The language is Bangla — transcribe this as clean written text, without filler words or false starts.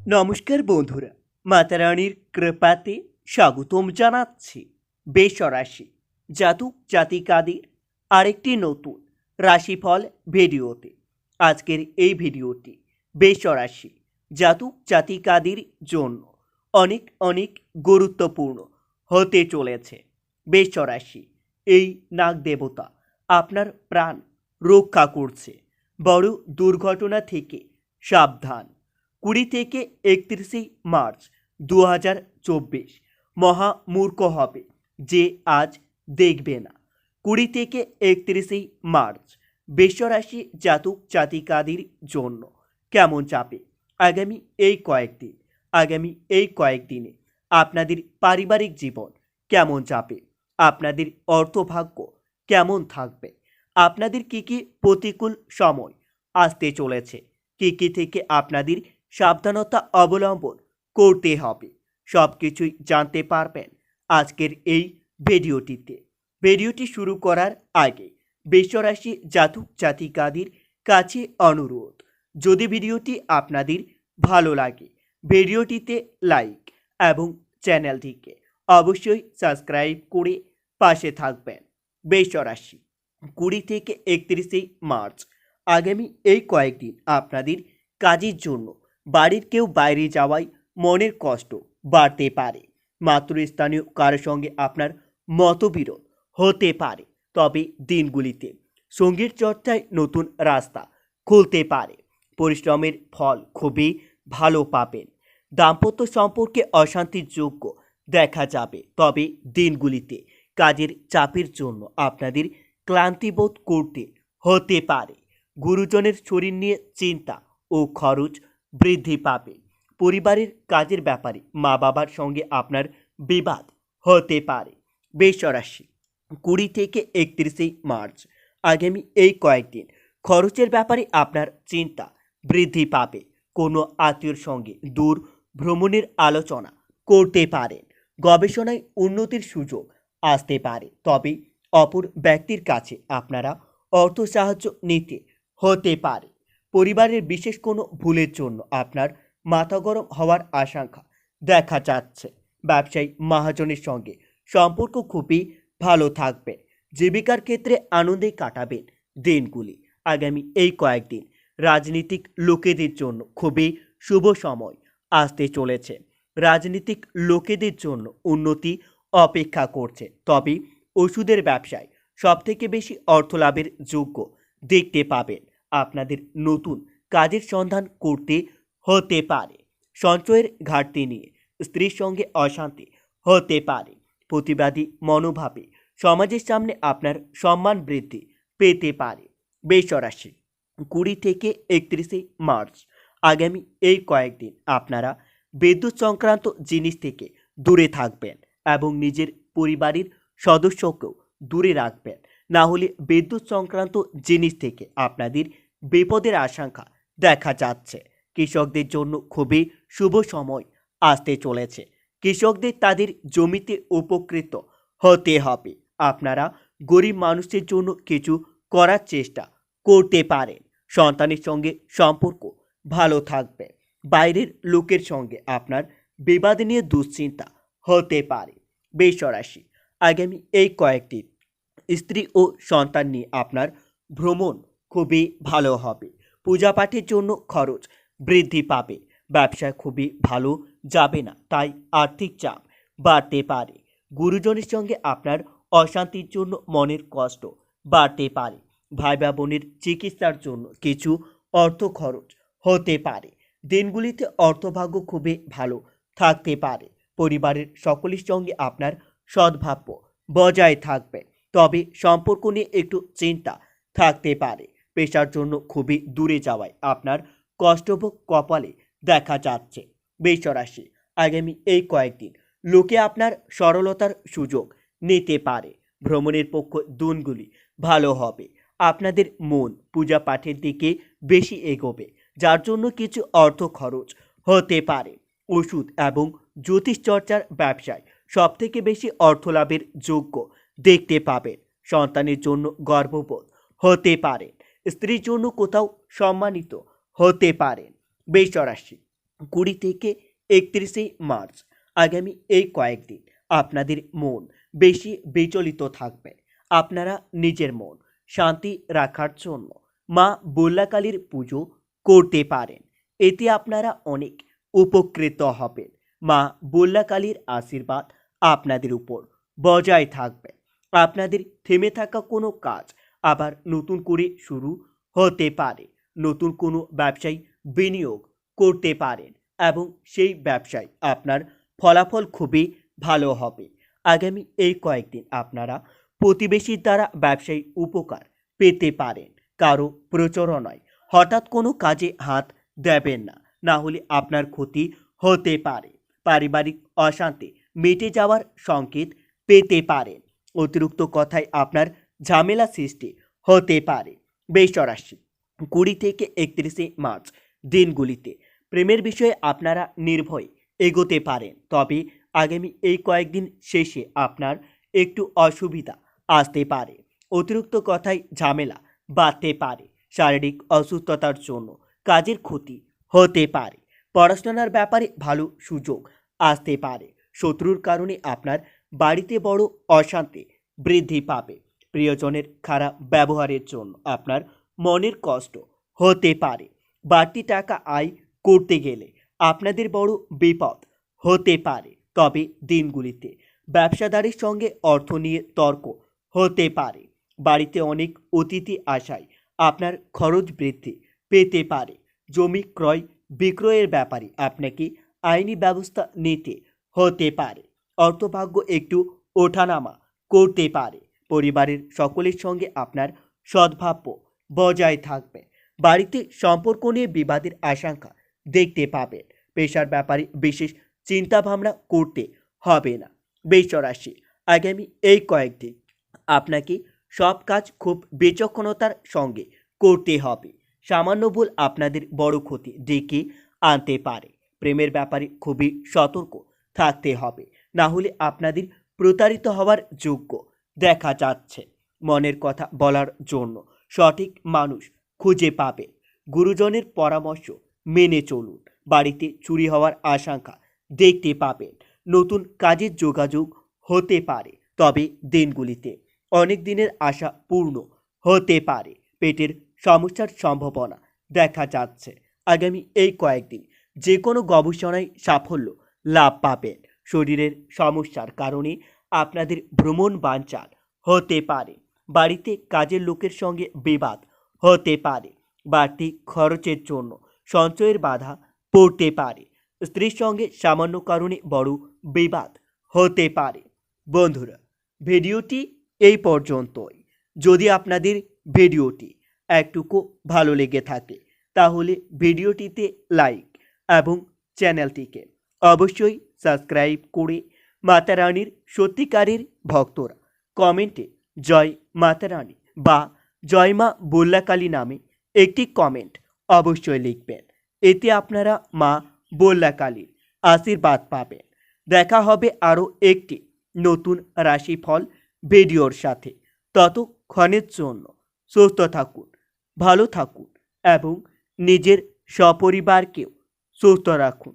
নমস্কার বন্ধুরা, মাতারানির কৃপাতে স্বাগতম জানাচ্ছি বেসরাশি জাতক জাতিকাদের আরেকটি নতুন রাশিফল ভিডিওতে। আজকের এই ভিডিওটি বেসরাশি জাতক জাতিকাদের জন্য অনেক অনেক গুরুত্বপূর্ণ হতে চলেছে। বেসরাশি এই নাগ দেবতা আপনার প্রাণ রক্ষা করছে। বড় দুর্ঘটনা থেকে সাবধান। 20 থেকে 31 মার্চ 2024 মহামূর্খ হবে যে আজ দেখবে না। 20 থেকে 31 মার্চ বৃষরাশি জাতক জাতিকাদের জন্য কেমন যাবে আগামী এই কয়েকদিনে আপনাদের পারিবারিক জীবন কেমন যাবে, আপনাদের অর্থভাগ্য কেমন থাকবে, আপনাদের কি কি প্রতিকূল সময় আসতে চলেছে, কি থেকে আপনাদের সাবধানতা অবলম্বন করতে হবে, সব কিছুই জানতে পারবেন আজকের এই ভিডিওটিতে। ভিডিওটি শুরু করার আগে বৃষরাশি জাতক জাতিকাদের কাছে অনুরোধ, যদি ভিডিওটি আপনাদের ভালো লাগে ভিডিওটিতে লাইক এবং চ্যানেলটিকে অবশ্যই সাবস্ক্রাইব করে পাশে থাকবেন। বৃষরাশি 20 থেকে 31 মার্চ আগামী এই কয়েকদিন আপনাদের কাজের জন্য বাড়ির কেউ বাইরে যাওয়ায় মনের কষ্ট বাড়তে পারে। মাতৃস্থানীয় কারোর সঙ্গে আপনার মতবিরোধ হতে পারে, তবে দিনগুলিতে সঙ্গীত চর্চায় নতুন রাস্তা খুলতে পারে। পরিশ্রমের ফল খুবই ভালো পাবেন। দাম্পত্য সম্পর্কে অশান্তির যোগ্য দেখা যাবে, তবে দিনগুলিতে কাজের চাপের জন্য আপনাদের ক্লান্তিবোধ করতে হতে পারে। গুরুজনের শরীর নিয়ে চিন্তা ও খরচ বৃদ্ধি পাবে। পরিবারের কাজের ব্যাপারে মা বাবার সঙ্গে আপনার বিবাদ হতে পারে। বৃষরাশি 20 থেকে 31 মার্চ আগামী এই কয়েকদিন খরচের ব্যাপারে আপনার চিন্তা বৃদ্ধি পাবে। কোনো আত্মীয়র সঙ্গে দূর ভ্রমণের আলোচনা করতে পারেন। গবেষণায় উন্নতির সুযোগ আসতে পারে, তবে অপর ব্যক্তির কাছে আপনারা অর্থ সাহায্য নিতে হতে পারে। পরিবারের বিশেষ কোনো ভুলের জন্য আপনার মাথা গরম হওয়ার আশঙ্কা দেখা যাচ্ছে। ব্যবসায়ী মহাজনের সঙ্গে সম্পর্ক খুবই ভালো থাকবে। জীবিকার ক্ষেত্রে আনন্দে কাটাবেন দিনগুলি। আগামী এই কয়েকদিন রাজনীতিক লোকেদের জন্য খুবই শুভ সময় আসতে চলেছে। রাজনীতিক লোকেদের জন্য উন্নতি অপেক্ষা করছে, তবে ওষুধের ব্যবসায় সবথেকে বেশি অর্থ লাভের যোগ্য দেখতে পাবেন। আপনাদের নতুন কাজের সন্ধান করতে হতে পারে। সঞ্চয়ের ঘাটতি নিয়ে স্ত্রীর সঙ্গে অশান্তি হতে পারে। প্রতিবাদী মনোভাবে সমাজের সামনে আপনার সম্মান বৃদ্ধি পেতে পারে। বৃষরাশি 20 থেকে 31 মার্চ আগামী এই কয়েকদিন আপনারা বিদ্যুৎ সংক্রান্ত জিনিস থেকে দূরে থাকবেন এবং নিজের পরিবারের সদস্যকেও দূরে রাখবেন, না হলে বিদ্যুৎ সংক্রান্ত জিনিস থেকে আপনাদের বিপদের আশঙ্কা দেখা যাচ্ছে। কৃষকদের জন্য খুবই শুভ সময় আসতে চলেছে। কৃষকদের তাদের জমিতে উপকৃত হতে হবে। আপনারা গরিব মানুষের জন্য কিছু করার চেষ্টা করতে পারেন। সন্তানের সঙ্গে সম্পর্ক ভালো থাকবে। বাইরের লোকের সঙ্গে আপনার বিবাদ নিয়ে দুশ্চিন্তা হতে পারে। বৃষরাশি আগামী এই কয়েকদিন স্ত্রী ও সন্তান নিয়ে আপনার ভ্রমণ খুবই ভালো হবে। পূজা পাঠের জন্য খরচ বৃদ্ধি পাবে। ব্যবসায় খুবই ভালো যাবে না, তাই আর্থিক চাপ বাড়তে পারে। গুরুজনের সঙ্গে আপনার অশান্তির জন্য মনের কষ্ট বাড়তে পারে। ভাই বা বোনের চিকিৎসার জন্য কিছু অর্থ খরচ হতে পারে। দিনগুলিতে অর্থভাগ্য খুবই ভালো থাকতে পারে। পরিবারের সকলের সঙ্গে আপনার সদ্ভাব্য বজায় থাকবে, তবে সম্পর্ক নিয়ে একটু চিন্তা থাকতে পারে। পেশার জন্য খুবই দূরে যাওয়ায় আপনার কষ্টভোগ কপালে দেখা যাচ্ছে। বৃষরাশি আগামী এই কয়েকদিন লোকে আপনার সরলতার সুযোগ নিতে পারে। ভ্রমণের পক্ষ দিনগুলি ভালো হবে। আপনাদের মন পূজা পাঠের দিকে বেশি এগোবে, যার জন্য কিছু অর্থ খরচ হতে পারে। ওষুধ এবং জ্যোতিষ চর্চার ব্যবসায় সবথেকে বেশি অর্থ লাভের যোগ্য দেখতে পাবেন। সন্তানের জন্য গর্ববোধ হতে পারেন। স্ত্রীর জন্য কোথাও সম্মানিত হতে পারেন। বৃষরাশি 20 থেকে 31 মার্চ আগামী এই কয়েকদিন আপনাদের মন বেশি বিচলিত থাকবে। আপনারা নিজের মন শান্তি রাখার জন্য মা বল্লাকালীর পুজো করতে পারেন। এতে আপনারা অনেক উপকৃত হবেন। মা বল্লাকালীর আশীর্বাদ আপনাদের উপর বজায় থাকবে। আপনাদের থেমে থাকা কোনো কাজ আবার নতুন করে শুরু হতে পারে। নতুন কোনো ব্যবসায় বিনিয়োগ করতে পারেন এবং সেই ব্যবসায় আপনার ফলাফল খুবই ভালো হবে। আগামী এই কয়েকদিন আপনারা প্রতিবেশীর দ্বারা ব্যবসায়ী উপকার পেতে পারেন। কারো প্রচারণায় হঠাৎ কোনো কাজে হাত দেবেন না, না হলে আপনার ক্ষতি হতে পারে। পারিবারিক অশান্তি মিটে যাওয়ার সংকেত পেতে পারেন। অতিরিক্ত কথায় আপনার ঝামেলা সৃষ্টি হতে পারে। বৃষ রাশি 20 থেকে 31 মার্চ দিনগুলিতে প্রেমের বিষয়ে আপনারা নির্ভয়ে এগোতে পারেন, তবে আগামী এই কয়েকদিন শেষে আপনার একটু অসুবিধা আসতে পারে। অতিরিক্ত কথায় ঝামেলা বাড়তে পারে। শারীরিক অসুস্থতার জন্য কাজের ক্ষতি হতে পারে। পড়াশোনার ব্যাপারে ভালো সুযোগ আসতে পারে। শত্রুর কারণে আপনার বাড়িতে বড় অশান্তি বৃদ্ধি পাবে। প্রিয়জনের খারাপ ব্যবহারের জন্য আপনার মনের কষ্ট হতে পারে। বাড়তি টাকা আয় করতে গেলে আপনাদের বড় বিপদ হতে পারে। তবে দিনগুলিতে ব্যবসাদারের সঙ্গে অর্থ নিয়ে তর্ক হতে পারে। বাড়িতে অনেক অতিথি আসায় আপনার খরচ বৃদ্ধি পেতে পারে। জমি ক্রয় বিক্রয়ের ব্যাপারে আপনাকে আইনি ব্যবস্থা নিতে হতে পারে। অর্থভাগ্য একটু ওঠানামা করতে পারে। পরিবারের সকলের সঙ্গে আপনার সদ্ভাব্য বজায় থাকবে। বাড়িতে সম্পর্ক নিয়ে বিবাদের আশঙ্কা দেখতে পাবেন। পেশার ব্যাপারে বিশেষ চিন্তাভাবনা করতে হবে না। বৃষ রাশি আগামী এই কয়েকদিন আপনাকে সব কাজ খুব বিচক্ষণতার সঙ্গে করতে হবে। সামান্য ভুল আপনাদের বড় ক্ষতি ডেকে আনতে পারে। প্রেমের ব্যাপারে খুবই সতর্ক থাকতে হবে, না হলে আপনাদের প্রতারিত হওয়ার যোগ্য দেখা যাচ্ছে। মনের কথা বলার জন্য সঠিক মানুষ খুঁজে পাবেন। গুরুজনের পরামর্শ মেনে চলুন। বাড়িতে চুরি হওয়ার আশঙ্কা দেখতে পাবেন। নতুন কাজের যোগাযোগ হতে পারে, তবে দিনগুলিতে অনেক দিনের আশা পূর্ণ হতে পারে। পেটের সমস্যার সম্ভাবনা দেখা যাচ্ছে। আগামী এই কয়েকদিন যে কোনো গবেষণায় সাফল্য লাভ পাবেন। শরীরের সমস্যার কারণে আপনাদের ভ্রমণ বানচাল হতে পারে। বাড়িতে কাজের লোকের সঙ্গে বিবাদ হতে পারে। বাড়তি খরচের জন্য সঞ্চয়ের বাধা পড়তে পারে। স্ত্রীর সঙ্গে সামান্য কারণে বড় বিবাদ হতে পারে। বন্ধুরা, ভিডিওটি এই পর্যন্তই। যদি আপনাদের ভিডিওটি একটুকু ভালো লেগে থাকে তাহলে ভিডিওটিতে লাইক এবং চ্যানেলটিকে অবশ্যই সাবস্ক্রাইব করে মাতা রানীর সত্যিকারের ভক্তরা কমেন্টে জয় মাতা রানী বা জয় মা বল্লাকালী নামে একটি কমেন্ট অবশ্যই লিখবেন। এতে আপনারা মা বল্লাকালীর আশীর্বাদ পাবেন। দেখা হবে আরও একটি নতুন রাশিফল ভিডিওর সাথে। ততক্ষণের জন্য সুস্থ থাকুন, ভালো থাকুন এবং নিজের সপরিবারকেও সুস্থ রাখুন।